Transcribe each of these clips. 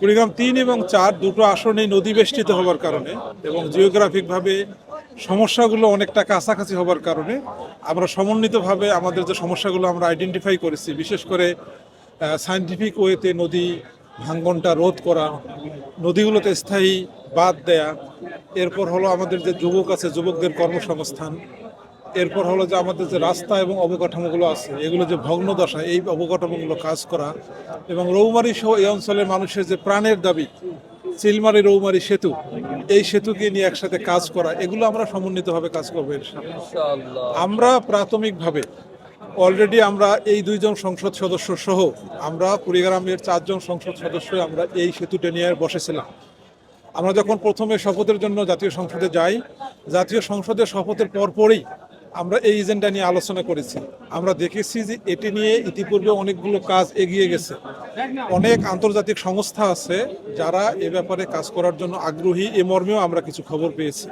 কুড়িগ্রাম ৩ এবং ৪ দুটো আসনেই নদী বেষ্টিত হওয়ার কারণে এবং জিওগ্রাফিকভাবে সমস্যাগুলো অনেকটা কাছাকাছি হওয়ার কারণে আমরা সমন্বিতভাবে আমাদের যে সমস্যাগুলো আমরা আইডেন্টিফাই করেছি, বিশেষ করে সায়েন্টিফিক ওয়েতে নদী ভাঙ্গনটা রোধ করা, নদীগুলোতে স্থায়ী বাঁধ দেয়া, এরপর হলো আমাদের যে যুবক আছে যুবকদের কর্মসংস্থান, এরপর হলো যে আমাদের যে রাস্তা এবং অবকাঠামোগুলো আছে এগুলো যে ভগ্ন দশা, এই অবকাঠামোগুলো কাজ করা এবং রৌমারী সহ এই অঞ্চলের মানুষের যে প্রাণের দাবি চিলমারি রৌমারী সেতু, এই সেতুকে নিয়ে একসাথে কাজ করা, এগুলো আমরা সমন্বিতভাবে কাজ করবো ইনশাআল্লাহ। আমরা প্রাথমিকভাবে অলরেডি আমরা এই 2 জন সংসদ সদস্য সহ আমরা কুড়িগ্রামের 4 জন সংসদ সদস্য আমরা এই সেতুটা নিয়ে বসেছিলাম। আমরা যখন প্রথমে শপথের জন্য জাতীয় সংসদে যাই, জাতীয় সংসদের শপথের পরপরই আমরা এই এজেন্ডা নিয়ে আলোচনা করেছি। আমরা দেখেছি যে এটি নিয়ে ইতিপূর্বে অনেকগুলো কাজ এগিয়ে গেছে, অনেক আন্তর্জাতিক সংস্থা আছে যারা এ ব্যাপারে কাজ করার জন্য আগ্রহী, এ মর্মেও আমরা কিছু খবর পেয়েছি।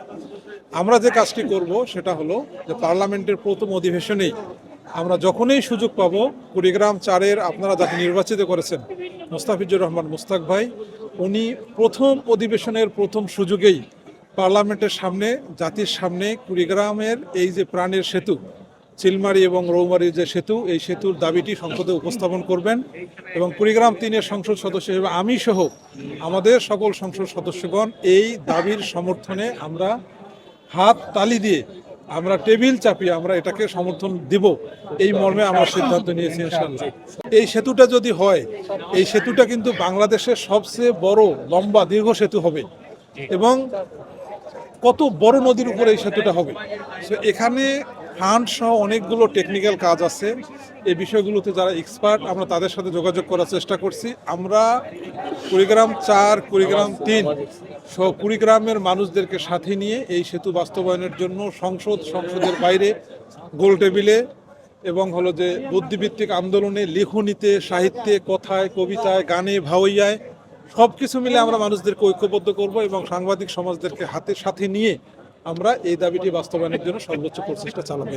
আমরা যে কাজটি করব সেটা হলো যে পার্লামেন্টের প্রথম অধিবেশনেই আমরা যখনই সুযোগ পাবো, কুড়িগ্রাম 4-এর আপনারা যাকে নির্বাচিত করেছেন মোস্তাফিজুর রহমান মুস্তাক ভাই, উনি প্রথম অধিবেশনের প্রথম সুযোগেই পার্লামেন্টের সামনে, জাতির সামনে কুড়িগ্রামের এই যে প্রাণের সেতু চিলমারি এবং রৌমারীর যে সেতু, এই সেতুর দাবিটি সংসদে উপস্থাপন করবেন এবং কুড়িগ্রাম 3-এর সংসদ সদস্য হিসেবে আমি সহ আমাদের সকল সংসদ সদস্যগণ এই দাবির সমর্থনে আমরা হাত তালি দিয়ে, আমরা টেবিল চাপিয়ে আমরা এটাকে সমর্থন দিব, এই মর্মে আমরা সিদ্ধান্ত নিয়েছি ইনশাআল্লাহ। এই সেতুটা যদি হয়, এই সেতুটা কিন্তু বাংলাদেশের সবচেয়ে বড় লম্বা দীর্ঘ সেতু হবে এবং কত বড় নদীর উপরে এই সেতুটা হবে। সো এখানে ফান্ড সহ অনেকগুলো টেকনিক্যাল কাজ আছে, এই বিষয়গুলোতে যারা এক্সপার্ট আমরা তাদের সাথে যোগাযোগ করার চেষ্টা করছি। আমরা কুড়িগ্রাম 4, কুড়িগ্রাম 3 সহ কুড়িগ্রামের মানুষদেরকে সাথে নিয়ে এই সেতু বাস্তবায়নের জন্য সংসদের বাইরে গোল টেবিলে এবং হলো যে বুদ্ধিভিত্তিক আন্দোলনে, লিখনিতে, সাহিত্যে, কথায়, কবিতায়, গানে, ভাওয়াইয়ায় সব কিছু মিলে আমরা মানুষদেরকে ঐক্যবদ্ধ করব এবং সাংবাদিক সমাজদেরকে হাতের সাথে নিয়ে আমরা এই দাবিটি বাস্তবায়নের জন্য সর্বোচ্চ প্রচেষ্টা চালাবো।